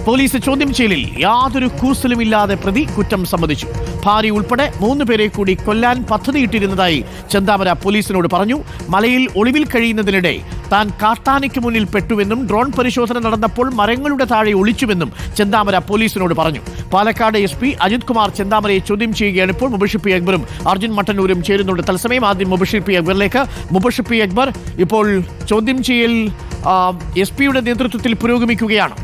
Police ചോദ്യം ചെയ്യലിൽ യാതൊരു കൂസലുമില്ലാതെ പ്രതി കുറ്റം സമ്മതിച്ചു. ഭാര്യ ഉൾപ്പെടെ 3 പേരെ കൂടി കൊല്ലാൻ പദ്ധതിയിട്ടിരുന്നതായി ചെന്താമര പോലീസിനോട് പറഞ്ഞു. മലയിൽ ഒളിവിൽ കഴിയുന്നതിനിടെ താൻ കാട്ടാനയ്ക്ക് മുന്നിൽ പെട്ടുവെന്നും ഡ്രോൺ പരിശോധന നടന്നപ്പോൾ മരങ്ങളുടെ താഴെ ഒളിച്ചുവെന്നും ചെന്താമര പോലീസിനോട് പറഞ്ഞു. പാലക്കാട് SP അജിത് കുമാർ ചെന്താമരയെ ചോദ്യം ചെയ്യുകയാണ്. ഇപ്പോൾ മുബഷിർ പി അക്ബറും അർജുൻ മട്ടന്നൂരും ചേരുന്നുണ്ട് തത്സമയം. ആദ്യം മുബഷിർ പി അക്ബറിലേക്ക്. മുബഷിർ പി അക്ബർ, ഇപ്പോൾ ചോദ്യം ചെയ്യൽ SP-യുടെ നേതൃത്വത്തിൽ പുരോഗമിക്കുകയാണ്.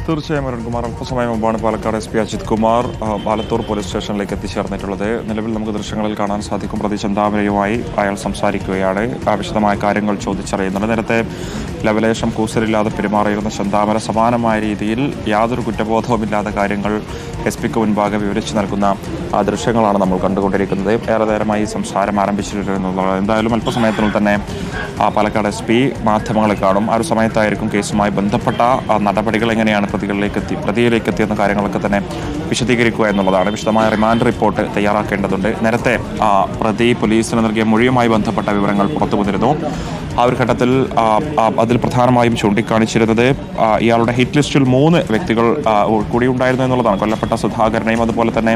തീർച്ചയായും അരുൺകുമാർ, അല്പസമയം മുമ്പാണ് പാലക്കാട് SP അജിത് കുമാർ ആലത്തൂർ പോലീസ് സ്റ്റേഷനിലേക്ക് എത്തിച്ചേർന്നിട്ടുള്ളത്. നിലവിൽ നമുക്ക് ദൃശ്യങ്ങളിൽ കാണാൻ സാധിക്കും പ്രതി ചെന്താമരയുമായി അയാൾ സംസാരിക്കുകയാണ്. വിശദമായ കാര്യങ്ങൾ ചോദിച്ചറിയുന്നുണ്ട്. നേരത്തെ ലവലേശം കൂസലില്ലാതെ പെരുമാറിയിരുന്ന ചെന്താമര സമാനമായ രീതിയിൽ യാതൊരു കുറ്റബോധവുമില്ലാത്ത കാര്യങ്ങൾ SP-ക്ക് മുൻപാകെ വിവരിച്ചു നൽകുന്ന ദൃശ്യങ്ങളാണ് നമ്മൾ കണ്ടുകൊണ്ടിരിക്കുന്നത്. ഏറെ നേരമായി സംസാരം ആരംഭിച്ചിട്ടുള്ളത്. എന്തായാലും അല്പസമയത്തിനുള്ളിൽ തന്നെ പാലക്കാട് SP മാധ്യമങ്ങളെ കാണും. ആ ഒരു സമയത്തായിരിക്കും കേസുമായി ബന്ധപ്പെട്ട നടപടികൾ എങ്ങനെയാണ് പ്രതിയിലേക്ക് എത്തിയെന്ന കാര്യങ്ങളൊക്കെ തന്നെ വിശദീകരിക്കുക എന്നുള്ളതാണ്. വിശദമായ റിമാൻഡ് റിപ്പോർട്ട് തയ്യാറാക്കേണ്ടതുണ്ട്. നേരത്തെ പ്രതി പോലീസിന് നൽകിയ മൊഴിയുമായി ബന്ധപ്പെട്ട വിവരങ്ങൾ പുറത്തു വന്നിരുന്നു. ആ ഒരു ഘട്ടത്തിൽ അതിൽ പ്രധാനമായും ചൂണ്ടിക്കാണിച്ചിരുന്നത് ഇയാളുടെ ഹിറ്റ് ലിസ്റ്റിൽ 3 വ്യക്തികൾ കൂടി ഉണ്ടായിരുന്നു എന്നുള്ളതാണ്. കൊല്ലപ്പെട്ട സുധാകരനെയും അതുപോലെ തന്നെ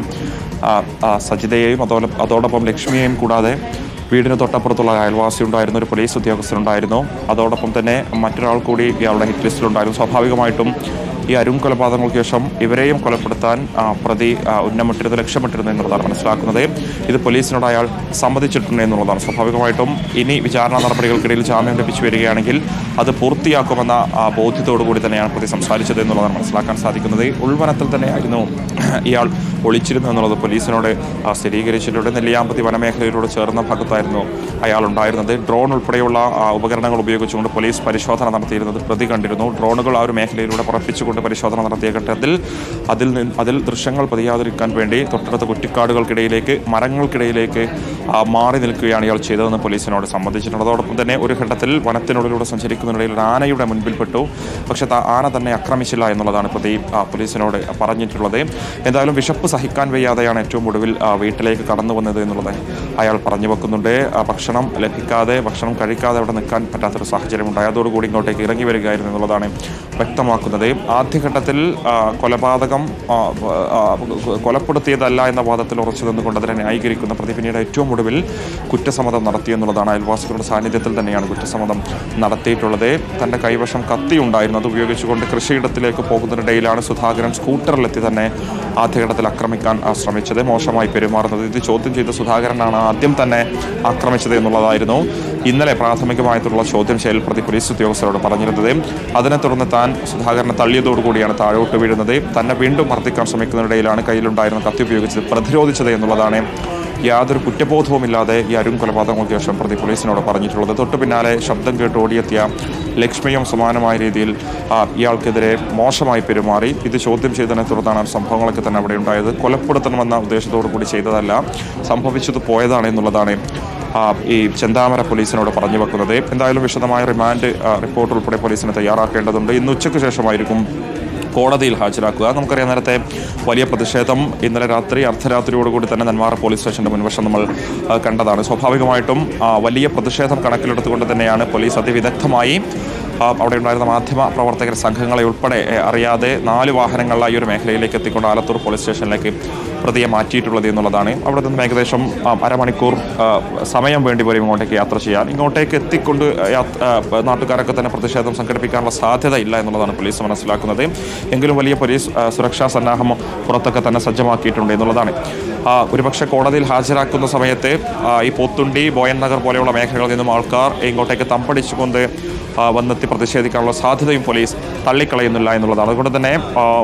സജിതയെയും അതോടൊപ്പം ലക്ഷ്മിയെയും കൂടാതെ വീടിന് തൊട്ടപ്പുറത്തുള്ള അയൽവാസി ഉണ്ടായിരുന്നു, ഒരു പോലീസ് ഉദ്യോഗസ്ഥനുണ്ടായിരുന്നു, അതോടൊപ്പം തന്നെ മറ്റൊരാൾ കൂടി ഇയാളുടെ ഹിറ്റ് ലിസ്റ്റിലുണ്ടായിരുന്നു. സ്വാഭാവികമായിട്ടും ഈ അരുൺ കൊലപാതകങ്ങൾക്ക് ശേഷം ഇവരെയും കൊലപ്പെടുത്താൻ പ്രതി ഉന്നമിട്ടിരുന്നു, ലക്ഷ്യമിട്ടിരുന്നു എന്നുള്ളതാണ് മനസ്സിലാക്കുന്നത്. ഇത് പോലീസിനോട് അയാൾ സമ്മതിച്ചിട്ടുണ്ട് എന്നുള്ളതാണ്. സ്വാഭാവികമായിട്ടും ഇനി വിചാരണ നടപടികൾക്കിടയിൽ ജാമ്യം ലഭിച്ചു വരികയാണെങ്കിൽ അത് പൂർത്തിയാക്കുമെന്ന ബോധ്യത്തോടു കൂടി തന്നെയാണ് പ്രതി സംസാരിച്ചത് എന്നുള്ളതാണ് മനസ്സിലാക്കാൻ സാധിക്കുന്നത്. ഉൾവനത്തിൽ തന്നെയായിരുന്നു ഇയാൾ ഒളിച്ചിരുന്നു എന്നുള്ളത് പോലീസിനോട് സ്ഥിരീകരിച്ചിട്ടുണ്ട്. നെല്ലിയാമ്പതി വനമേഖലയിലൂടെ ചേർന്ന ഭാഗത്തായിരുന്നു അയാൾ ഉണ്ടായിരുന്നത്. ഡ്രോൺ ഉൾപ്പെടെയുള്ള ഉപകരണങ്ങൾ ഉപയോഗിച്ചുകൊണ്ട് പോലീസ് പരിശോധന നടത്തിയിരുന്നത് പ്രതി കണ്ടിരുന്നു. ഡ്രോണുകൾ ആ ഒരു മേഖലയിലൂടെ പുറപ്പിച്ചുകൊണ്ട് പരിശോധന നടത്തിയ ഘട്ടത്തിൽ അതിൽ ദൃശ്യങ്ങൾ പതിയാതിരിക്കാൻ വേണ്ടി തൊട്ടടുത്ത കുറ്റിക്കാടുകൾക്കിടയിലേക്ക് മരങ്ങൾക്കിടയിലേക്ക് മാറി നിൽക്കുകയാണ് ഇയാൾ ചെയ്തതെന്ന് പോലീസിനോട് സമ്മതിച്ചിട്ടുണ്ട്. അതോടൊപ്പം തന്നെ ഒരു ഘട്ടത്തിൽ വനത്തിനുള്ളിലൂടെ സഞ്ചരിക്കുന്നതിനിടയിൽ ഒരു ആനയുടെ മുൻപിൽപ്പെട്ടു. പക്ഷേ ആന തന്നെ ആക്രമിച്ചില്ല എന്നുള്ളതാണ് പ്രതി പോലീസിനോട് പറഞ്ഞിട്ടുള്ളത്. എന്തായാലും വിശപ്പ് സഹിക്കാൻ വയ്യാതെയാണ് ഏറ്റവും ഒടുവിൽ വീട്ടിലേക്ക് കടന്നു വന്നത് എന്നുള്ളത് അയാൾ പറഞ്ഞു വെക്കുന്നുണ്ട്. ഭക്ഷണം ലഭിക്കാതെ, ഭക്ഷണം കഴിക്കാതെ അവിടെ നിൽക്കാൻ പറ്റാത്തൊരു സാഹചര്യം ഉണ്ടായതോടുകൂടി ഇങ്ങോട്ടേക്ക് ഇറങ്ങി വരികയായിരുന്നു എന്നുള്ളതാണ് വ്യക്തമാക്കുന്നത്. ആദ്യഘട്ടത്തിൽ കൊലപ്പെടുത്തിയതല്ല എന്ന വാദത്തിൽ ഉറച്ചു നിന്നുകൊണ്ട് അതിനെ ന്യായീകരിക്കുന്ന പ്രതി പിന്നീട് ഏറ്റവും ഒടുവിൽ കുറ്റസമ്മതം നടത്തിയെന്നുള്ളതാണ്. അയൽവാസികളുടെ സാന്നിധ്യത്തിൽ തന്നെയാണ് കുറ്റസമ്മതം നടത്തിയിട്ടുള്ളത്. തൻ്റെ കൈവശം കത്തി ഉണ്ടായിരുന്നു, അത് ഉപയോഗിച്ചുകൊണ്ട് കൃഷിയിടത്തിലേക്ക് പോകുന്നതിനിടയിലാണ് സുധാകരൻ സ്കൂട്ടറിലെത്തി തന്നെ ആദ്യഘട്ടത്തിൽ ആക്രമിക്കാൻ ശ്രമിച്ചത്, മോശമായി പെരുമാറുന്നത്. ഇത് ചോദ്യം ചെയ്ത സുധാകരനാണ് ആദ്യം തന്നെ ആക്രമിച്ചത് എന്നുള്ളതായിരുന്നു ഇന്നലെ പ്രാഥമികമായിട്ടുള്ള ചോദ്യം ചെയ്യൽ പ്രതി പോലീസ് ഉദ്യോഗസ്ഥരോട് പറഞ്ഞിരുന്നത്. അതിനെ തുടർന്ന് താൻ സുധാകരനെ തള്ളിയതോടുകൂടിയാണ് താഴോട്ട് വീഴുന്നത്. തന്നെ വീണ്ടും മർദ്ദിക്കാൻ ശ്രമിക്കുന്നതിനിടയിലാണ് കയ്യിലുണ്ടായിരുന്ന കത്തി ഉപയോഗിച്ച് പ്രതിരോധിച്ചത് എന്നുള്ളതാണ് യാതൊരു കുറ്റബോധവുമില്ലാതെ ഈ അരുൺ കൊലപാതകങ്ങൾക്ക് ശേഷം പ്രതി പോലീസിനോട് പറഞ്ഞിട്ടുള്ളത്. തൊട്ടു പിന്നാലെ ശബ്ദം കേട്ട് ഓടിയെത്തിയ ലക്ഷ്മിയും സമാനമായ രീതിയിൽ ഇയാൾക്കെതിരെ മോശമായി പെരുമാറി. ഇത് ചോദ്യം ചെയ്തതിനെ തുടർന്നാണ് സംഭവങ്ങളൊക്കെ തന്നെ അവിടെ ഉണ്ടായത്. കൊലപ്പെടുത്തണമെന്ന ഉദ്ദേശത്തോടു കൂടി ചെയ്തതല്ല, സംഭവിച്ചത് പോയതാണ് എന്നുള്ളതാണ് ഈ ചെന്താമര പോലീസിനോട് പറഞ്ഞു വെക്കുന്നത്. എന്തായാലും വിശദമായ റിമാൻഡ് റിപ്പോർട്ട് ഉൾപ്പെടെ പോലീസിന് തയ്യാറാക്കേണ്ടതുണ്ട്. ഇന്ന് ഉച്ചയ്ക്ക് ശേഷമായിരിക്കും കോടതിയിൽ ഹാജരാക്കുക. നമുക്കറിയാം, നേരത്തെ വലിയ പ്രതിഷേധം ഇന്നലെ രാത്രി അർദ്ധരാത്രിയോടുകൂടി തന്നെ നെന്മാറ പോലീസ് സ്റ്റേഷൻ്റെ മുൻവശം നമ്മൾ കണ്ടതാണ്. സ്വാഭാവികമായിട്ടും വലിയ പ്രതിഷേധം കണക്കിലെടുത്തുകൊണ്ട് തന്നെയാണ് പോലീസ് അതിവിദഗ്ധമായി അവിടെ ഉണ്ടായിരുന്ന മാധ്യമ പ്രവർത്തകർ സംഘങ്ങളെ ഉൾപ്പെടെ അറിയാതെ 4 വാഹനങ്ങളിലായി ഒരു മേഖലയിലേക്ക് എത്തിക്കൊണ്ട് ആലത്തൂർ പോലീസ് സ്റ്റേഷനിലേക്ക് പ്രതിയെ മാറ്റിയിട്ടുള്ളത് എന്നുള്ളതാണ്. അവിടെ നിന്നും ഏകദേശം അരമണിക്കൂർ സമയം വേണ്ടി വരും ഇങ്ങോട്ടേക്ക് യാത്ര ചെയ്യാൻ. ഇങ്ങോട്ടേക്ക് എത്തിക്കൊണ്ട് നാട്ടുകാരൊക്കെ തന്നെ പ്രതിഷേധം സംഘടിപ്പിക്കാനുള്ള സാധ്യത ഇല്ല എന്നുള്ളതാണ് പോലീസ് മനസ്സിലാക്കുന്നത്. എങ്കിലും വലിയ പോലീസ് സുരക്ഷാ സന്നാഹം പുറത്തൊക്കെ തന്നെ സജ്ജമാക്കിയിട്ടുണ്ട് എന്നുള്ളതാണ്. ഒരുപക്ഷെ കോടതിയിൽ ഹാജരാക്കുന്ന സമയത്ത് ഈ പോത്തുണ്ടി, ബോയൻ നഗർ പോലെയുള്ള മേഖലകളിൽ നിന്നും ആൾക്കാർ ഇങ്ങോട്ടേക്ക് തമ്പടിച്ചുകൊണ്ട് വന്നെത്തി പ്രതിഷേധിക്കാനുള്ള സാധ്യതയും പോലീസ് തള്ളിക്കളയുന്നില്ല എന്നുള്ളതാണ്. അതുകൊണ്ട് തന്നെ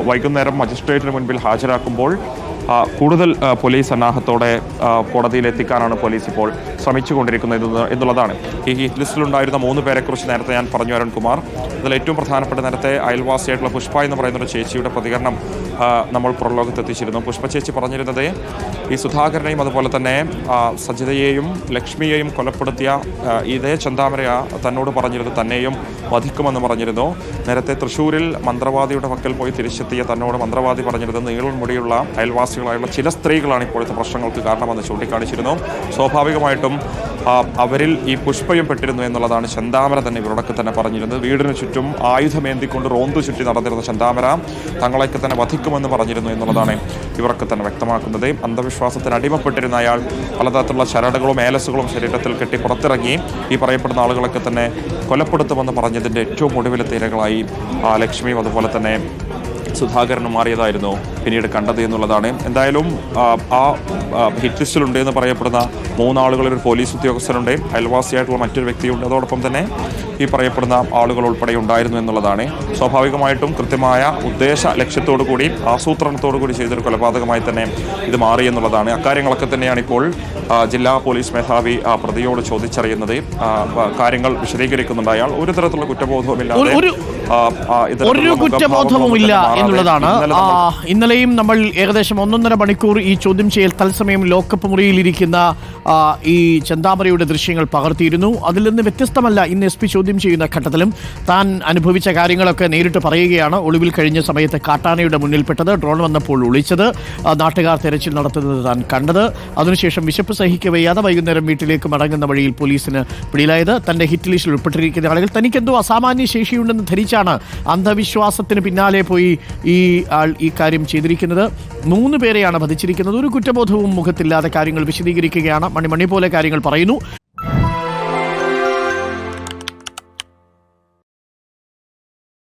വൈകുന്നേരം മജിസ്ട്രേറ്റിന് മുൻപിൽ ഹാജരാക്കുമ്പോൾ കൂടുതൽ പോലീസ് സന്നാഹത്തോടെ കോടതിയിലെത്തിക്കാനാണ് പോലീസ് ഇപ്പോൾ ശ്രമിച്ചുകൊണ്ടിരിക്കുന്നത് എന്നുള്ളതാണ്. ഈ ഹിറ്റ് ലിസ്റ്റിലുണ്ടായിരുന്ന 3 പേരെക്കുറിച്ച് നേരത്തെ ഞാൻ പറഞ്ഞു അരുൺകുമാർ. അതിൽ ഏറ്റവും പ്രധാനപ്പെട്ട നേരത്തെ അയൽവാസിയായിട്ടുള്ള പുഷ്പ എന്ന് പറയുന്ന ഒരു ചേച്ചിയുടെ പ്രതികരണം നമ്മൾ പുറംലോകത്തെത്തിച്ചിരുന്നു. പുഷ്പ ചേച്ചി പറഞ്ഞിരുന്നത് ഈ സുധാകരനെയും അതുപോലെ തന്നെ സജിതയെയും ലക്ഷ്മിയെയും കൊലപ്പെടുത്തിയ ഇതേ ചെന്താമര തന്നോട് പറഞ്ഞിരുന്നു തന്നെയും വധിക്കുമെന്ന് പറഞ്ഞിരുന്നു. നേരത്തെ തൃശ്ശൂരിൽ മന്ത്രവാദിയുടെ പക്കൽ പോയി തിരിച്ചെത്തിയ തന്നോട് മന്ത്രവാദി പറഞ്ഞിരുന്നത് നീളം മുടിയുള്ള അയൽവാസികളായുള്ള ചില സ്ത്രീകളാണ് ഇപ്പോഴത്തെ പ്രശ്നങ്ങൾക്ക് കാരണമെന്ന് ചൂണ്ടിക്കാണിച്ചിരുന്നു. സ്വാഭാവികമായിട്ടും അവരിൽ ഈ പുഷ്പയും പെട്ടിരുന്നു എന്നുള്ളതാണ് ചെന്താമര തന്നെ ഇവരോടൊക്കെ തന്നെ പറഞ്ഞിരുന്നത്. വീടിന് ചുറ്റും ആയുധമേന്തിക്കൊണ്ട് റോന്തു ചുറ്റി നടന്നിരുന്ന ചെന്താമര തങ്ങളെയൊക്കെ തന്നെ വധിക്കുമെന്ന് പറഞ്ഞിരുന്നു എന്നുള്ളതാണ് ഇവരൊക്കെ തന്നെ വ്യക്തമാക്കുന്നത്. അന്ധവിശ്വാസത്തിന് അടിമപ്പെട്ടിരുന്ന അയാൾ പലതരത്തിലുള്ള ചരടുകളും ഏലസുകളും ശരീരത്തിൽ കെട്ടി പുറത്തിറങ്ങി ഈ പറയപ്പെടുന്ന ആളുകളൊക്കെ തന്നെ കൊലപ്പെടുത്തുമെന്ന് പറഞ്ഞതിൻ്റെ ഏറ്റവും ഒടുവിലത്തെ ഇരകളായി ലക്ഷ്മിയും അതുപോലെ തന്നെ സുധാകരനും മാറിയതായിരുന്നു പിന്നീട് കണ്ടത് എന്നുള്ളതാണ്. എന്തായാലും ആ ഹിറ്റ് ലിസ്റ്റിലുണ്ട് എന്ന് പറയപ്പെടുന്ന 3 ആളുകളിൽ ഒരു പോലീസ് ഉദ്യോഗസ്ഥനുണ്ട്, അയൽവാസിയായിട്ടുള്ള മറ്റൊരു വ്യക്തിയുണ്ട്, അതോടൊപ്പം തന്നെ ഈ പറയപ്പെടുന്ന ആളുകൾ ഉൾപ്പെടെ ഉണ്ടായിരുന്നു എന്നുള്ളതാണ്. സ്വാഭാവികമായിട്ടും കൃത്യമായ ഉദ്ദേശ ലക്ഷ്യത്തോടു കൂടി ആസൂത്രണത്തോടു കൂടി ചെയ്തൊരു കൊലപാതകമായി തന്നെ ഇത് മാറി എന്നുള്ളതാണ്. അക്കാര്യങ്ങളൊക്കെ തന്നെയാണ് ഇപ്പോൾ ജില്ലാ പോലീസ് മേധാവി പ്രതിയോട് ചോദിച്ചറിയുന്നത്. കാര്യങ്ങൾ വിശദീകരിക്കുന്നുണ്ട്. അയാൾ ഒരു തരത്തിലുള്ള കുറ്റബോധവുമില്ലാതെ ഒരു കുറ്റബോധവുമില്ല എന്നുള്ളതാണ്. ഇന്നലെയും നമ്മൾ ഏകദേശം 1.5 മണിക്കൂർ ഈ ചോദ്യം ചെയ്യൽ തത്സമയം ലോക്കപ്പ് മുറിയിലിരിക്കുന്ന ഈ ചെന്താമരയുടെ ദൃശ്യങ്ങൾ പകർത്തിയിരുന്നു. അതിൽ നിന്ന് വ്യത്യസ്തമല്ല ഇന്ന് SP ചോദ്യം ചെയ്യുന്ന ഘട്ടത്തിലും താൻ അനുഭവിച്ച കാര്യങ്ങളൊക്കെ നേരിട്ട് പറയുകയാണ്. ഒളിവിൽ കഴിഞ്ഞ സമയത്ത് കാട്ടാനയുടെ മുന്നിൽപ്പെട്ടത്, ഡ്രോൺ വന്നപ്പോൾ ഒളിച്ചത്, നാട്ടുകാർ തെരച്ചിൽ നടത്തുന്നത് താൻ കണ്ടത്, അതിനുശേഷം വിശപ്പ് സഹിക്കവയ്യാതെ വൈകുന്നേരം വീട്ടിലേക്ക് മടങ്ങുന്ന വഴിയിൽ പോലീസിന് പിടിയിലായത്, തന്റെ ഹിറ്റ് ലിസ്റ്റിൽ ഉൾപ്പെട്ടിരിക്കുന്ന ആളുകൾ തനിക്കെന്തോ അസാമാന്യ ശേഷിയുണ്ടെന്ന് ധരിച്ചാണ് അന്ധവിശ്വാസത്തിന് പിന്നാലെ പോയി ഈ ആൾ ഈ കാര്യം ചെയ്തിരിക്കുന്നത്. 3 പേരെയാണ് വധിച്ചിരിക്കുന്നത്. ഒരു കുറ്റബോധവും മുഖത്തില്ലാതെ കാര്യങ്ങൾ വിശദീകരിക്കുകയാണ്. മണി പോലെ കാര്യങ്ങൾ പറയുന്നു.